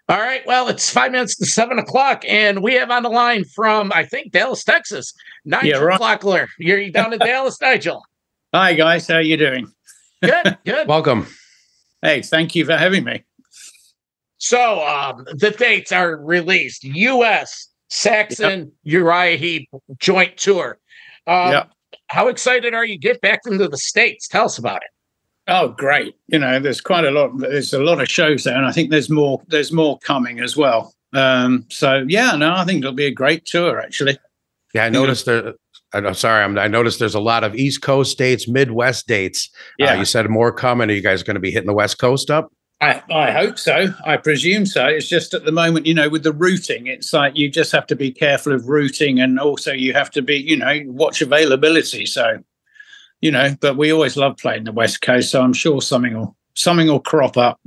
All right. Well, it's 5 minutes to 7 o'clock, and we have on the line from, I think, Dallas, Texas, Nigel Glockler. You're down in Dallas, Nigel. Hi, guys. How are you doing? Good, good. Welcome. Hey, thank you for having me. So the dates are released. U.S. Saxon Uriah Heep joint tour. How excited are you to get back into the States? Tell us about it. Oh, great. You know, there's quite a lot. There's a lot of shows there, and I think there's more coming as well. I think it'll be a great tour, actually. Yeah, I noticed there. I noticed there's a lot of East Coast dates, Midwest dates. Yeah. You said more coming. Are you guys going to be hitting the West Coast up? I hope so. I presume so. It's just at the moment, you know, with the routing, it's like you just have to be careful of routing, and also you have to be, you know, watch availability. So, you know, but we always love playing the West Coast, so I'm sure something will crop up.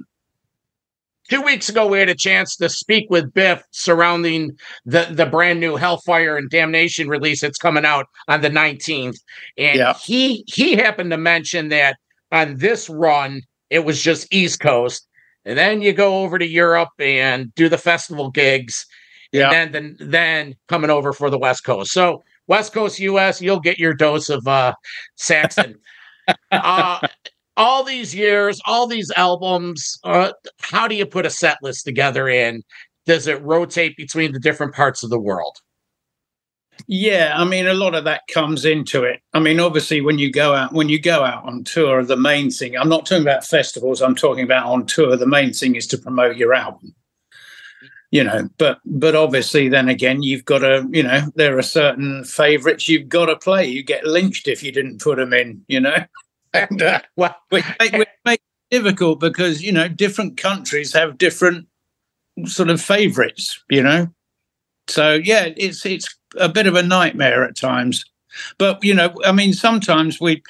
2 weeks ago, we had a chance to speak with Biff surrounding the brand new Hellfire and Damnation release that's coming out on the 19th. And he happened to mention that on this run, it was just East Coast. And then you go over to Europe and do the festival gigs. Yeah. And then coming over for the West Coast. So West Coast US, you'll get your dose of Saxon. All these years, all these albums, how do you put a set list together, and does it rotate between the different parts of the world? Yeah, I mean, a lot of that comes into it. I mean, obviously, when you go out on tour, the main thing, I'm not talking about festivals, I'm talking about on tour, the main thing is to promote your album. You know, but obviously, then again, you've got to, you know, there are certain favorites you've got to play. You get lynched if you didn't put them in, you know. And which make it difficult because, you know, different countries have different sort of favorites, you know. So, yeah, it's a bit of a nightmare at times. But, you know, I mean, sometimes we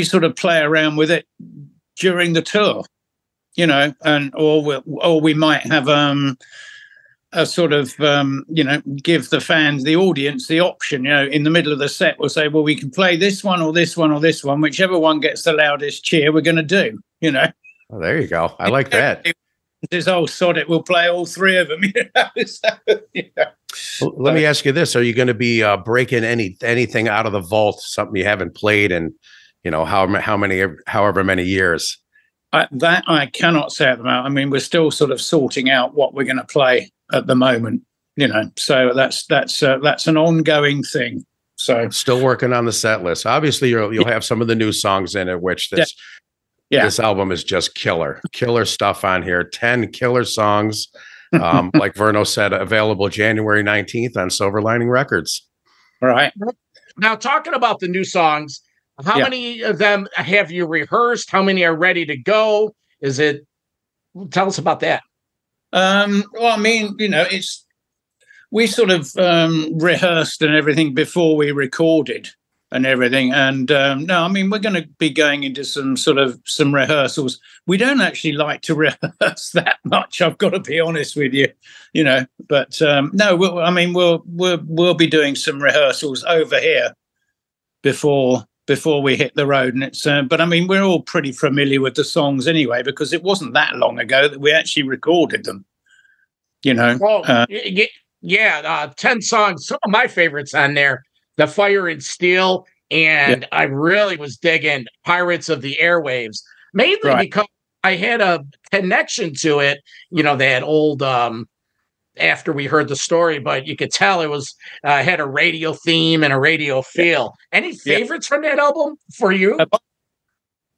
sort of play around with it during the tour, you know, or we might have a sort of, you know, give the fans, the audience, the option, you know, in the middle of the set, we'll say, well, we can play this one or this one or this one, whichever one gets the loudest cheer, we're going to do, you know. Oh, there you go. I like that. This old sod it, we'll play all three of them. You know? So, yeah. Well, let me ask you this. Are you going to be breaking anything out of the vault, something you haven't played in, you know, however many years? That I cannot say at the moment. I mean, we're still sort of sorting out what we're going to play at the moment, you know. So that's an ongoing thing. So still working on the set list. Obviously, you'll have some of the new songs in it, which this album is just killer stuff on here. 10 killer songs, like Verno said, available January 19th on Silver Lining Records. All right. Now, talking about the new songs, how many of them have you rehearsed? How many are ready to go? Tell us about that. Well, I mean, you know, we sort of rehearsed and everything before we recorded and everything. And no, I mean, we're going to be going into some rehearsals. We don't actually like to rehearse that much, I've got to be honest with you, you know. But no, we'll be doing some rehearsals over here before we hit the road. And it's but I mean, we're all pretty familiar with the songs anyway, because it wasn't that long ago that we actually recorded them, you know. Well, 10 songs. Some of my favorites on there, The Fire and Steel, and I really was digging Pirates of the Airwaves, mainly because I had a connection to it, you know, that old after we heard the story, but you could tell it was had a radio theme and a radio feel. Any favorites from that album for you?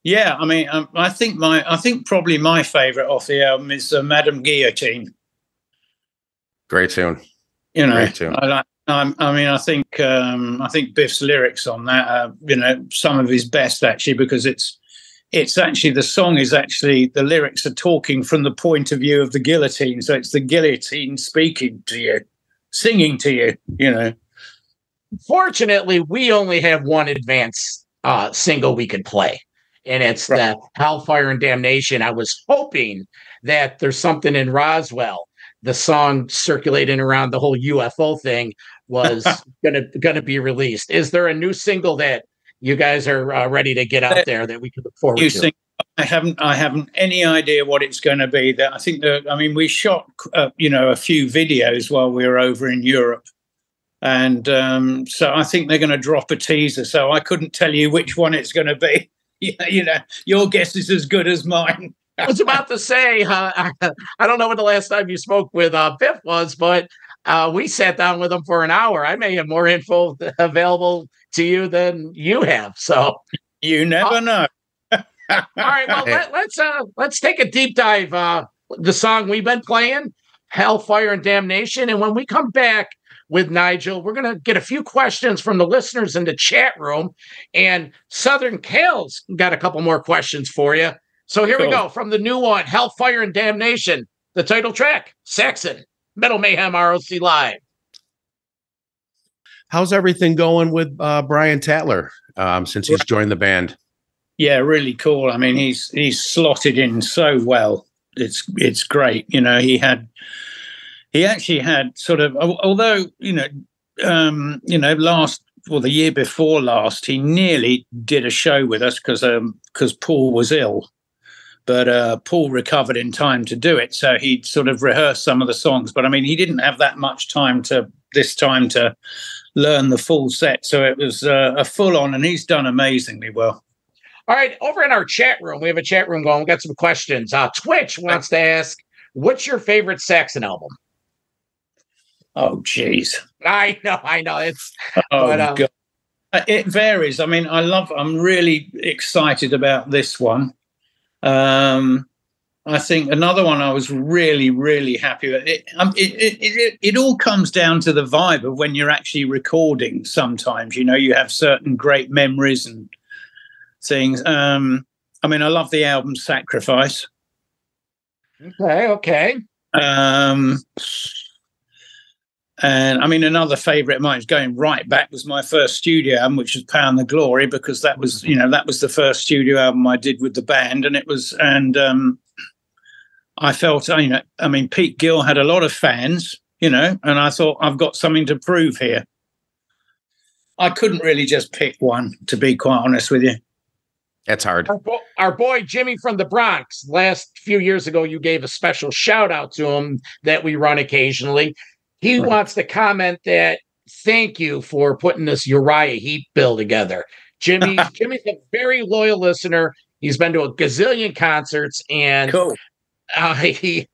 Yeah, I mean, I think probably my favorite off the album is Madame Guillotine. Great tune. You know, great tune. I think Biff's lyrics on that are, you know, some of his best actually, because it's actually, the song is actually, the lyrics are talking from the point of view of the guillotine. So it's the guillotine speaking to you, singing to you, you know. Fortunately, we only have one advance single we could play, and it's the Hellfire and Damnation. I was hoping that there's something in Roswell. The song circulating around the whole UFO thing was gonna be released. Is there a new single that you guys are ready to get out there that we can look forward to? I haven't any idea what it's going to be. That I think that, I mean, we shot, a few videos while we were over in Europe. And so I think they're going to drop a teaser. So I couldn't tell you which one it's going to be. Your guess is as good as mine. I was about to say, I don't know when the last time you spoke with Biff was, but we sat down with him for an hour. I may have more info available to you than you have. So you never know. All right, well, let's take a deep dive. The song we've been playing, Hellfire and Damnation. And when we come back with Nigel, we're going to get a few questions from the listeners in the chat room. And Southern Kale's got a couple more questions for you. So here we go. From the new one, Hellfire and Damnation, the title track, Saxon, Metal Mayhem ROC Live. How's everything going with Brian Tatler since he's joined the band? Yeah, really cool. I mean, he's slotted in so well. It's great. He actually had sort of, although the year before last, he nearly did a show with us because Paul was ill, but Paul recovered in time to do it. So he sort of rehearsed some of the songs, but I mean, he didn't have that much time to learn the full set. So it was a full on, and he's done amazingly well. All right, over in our chat room, we have a chat room going. We got some questions. Twitch wants to ask, what's your favorite Saxon album? Oh, geez. I know. God. It varies. I mean, I'm really excited about this one. I think another one I was really, really happy with. It all comes down to the vibe of when you're actually recording sometimes. You have certain great memories and things. I mean, I love the album Sacrifice. Okay. And I mean, another favorite of mine is going right back was my first studio album, which was Pound the Glory, because that was the first studio album I did with the band. And I felt, I mean, Pete Gill had a lot of fans, and I thought, I've got something to prove here. I couldn't really just pick one, to be quite honest with you. That's hard. Our boy Jimmy from the Bronx, last few years ago, you gave a special shout out to him that we run occasionally. He wants to comment that thank you for putting this Uriah Heep bill together. Jimmy's a very loyal listener. He's been to a gazillion concerts, and cool. I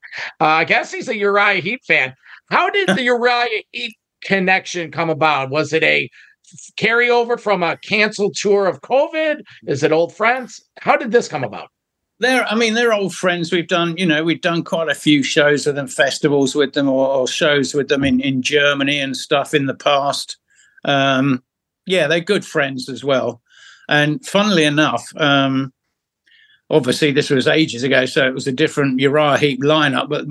guess he's a Uriah Heep fan. How did the Uriah Heep connection come about? Was it a carryover from a canceled tour of COVID? Is it old friends? How did this come about? They're old friends. We've done quite a few shows with them, festivals with them, or shows with them in Germany and stuff in the past. They're good friends as well. And funnily enough, obviously this was ages ago, so it was a different Uriah Heep lineup, but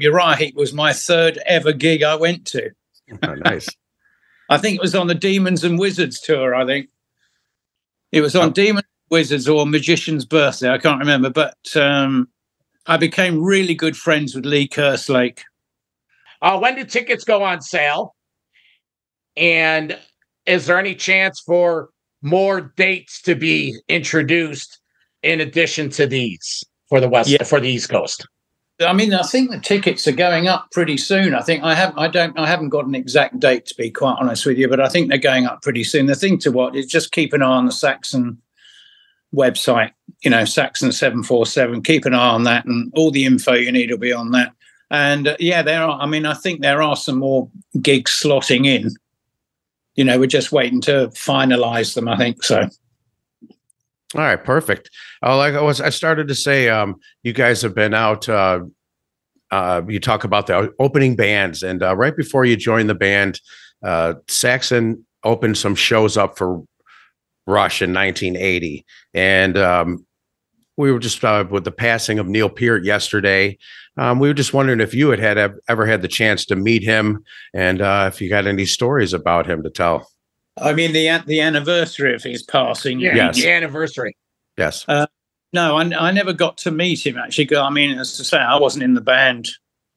Uriah Heep was my third ever gig I went to. Oh, nice. I think it was on the Demons and Wizards tour, I think. It was on Demons and Wizards or Magician's Birthday, I can't remember. But I became really good friends with Lee Kerslake. When do tickets go on sale? And is there any chance for more dates to be introduced in addition to these for the East Coast? I mean, I think the tickets are going up pretty soon. I think I haven't got an exact date, to be quite honest with you, but I think they're going up pretty soon. The thing to watch is just keep an eye on the Saxon website, Saxon 747. Keep an eye on that, and all the info you need will be on that. And there are. I mean, I think there are some more gigs slotting in. We're just waiting to finalize them, I think so. All right, perfect. I started to say, you guys have been out. You talk about the opening bands, and right before you joined the band, Saxon opened some shows up for Rush in 1980, and we were just with the passing of Neil Peart yesterday. We were just wondering if you had ever had the chance to meet him, and if you got any stories about him to tell. I mean, the anniversary of his passing. Yeah, yes. The anniversary. Yes. No, I never got to meet him, actually. I mean, as I say, I wasn't in the band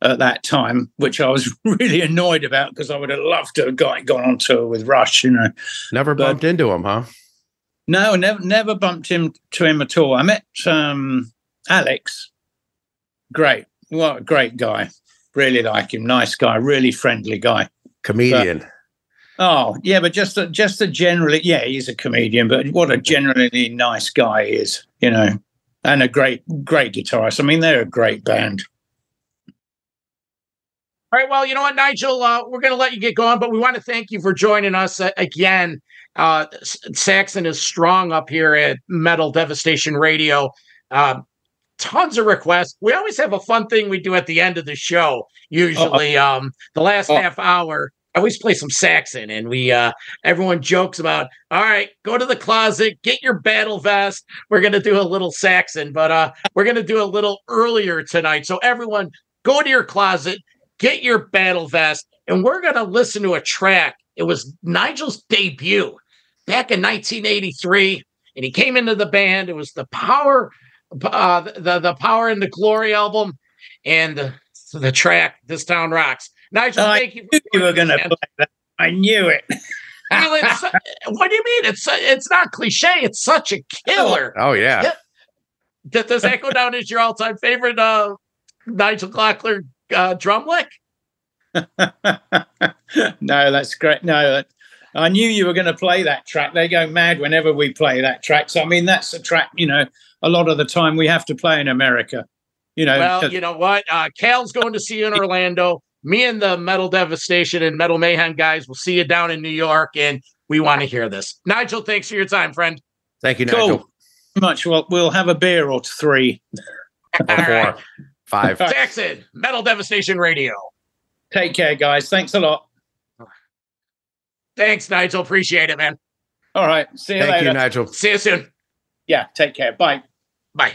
at that time, which I was really annoyed about because I would have loved to have gone on tour with Rush, Never bumped into him, huh? No, never bumped into him at all. I met Alex. Great. What a great guy. Really like him. Nice guy. Really friendly guy. Comedian. But just a generally, he's a comedian, but what a generally nice guy he is, and a great guitarist. I mean, they're a great band. All right, well, you know what, Nigel, we're going to let you get going, but we want to thank you for joining us again. Saxon is strong up here at Metal Devastation Radio. Tons of requests. We always have a fun thing we do at the end of the show. Usually, the last half hour, I always play some Saxon, and everyone jokes about, all right, go to the closet, get your battle vest. We're going to do a little Saxon, but we're going to do a little earlier tonight. So everyone, go to your closet, get your battle vest, and we're going to listen to a track. It was Nigel's debut back in 1983, and he came into the band. It was the Power, the Power and the Glory album, and the track "This Town Rocks." Nigel, thank you. You were going to play that. I knew it. Well, what do you mean? It's not cliche. It's such a killer. Oh yeah. Does that go down as your all-time favorite Nigel Glockler drum lick? No, that's great. No, I knew you were going to play that track. They go mad whenever we play that track. So I mean, that's a track. A lot of the time we have to play in America. Well, you know what? Cal's going to see you in Orlando. Me and the Metal Devastation and Metal Mayhem guys will see you down in New York, and we want to hear this. Nigel, thanks for your time, friend. Thank you, Nigel. Cool. Much. Well, we'll have a beer or three. Or 4, 5. Saxon, Metal Devastation Radio. Take care, guys. Thanks a lot. Thanks, Nigel. Appreciate it, man. All right. See you later. Thank you, Nigel. See you soon. Yeah. Take care. Bye. Bye.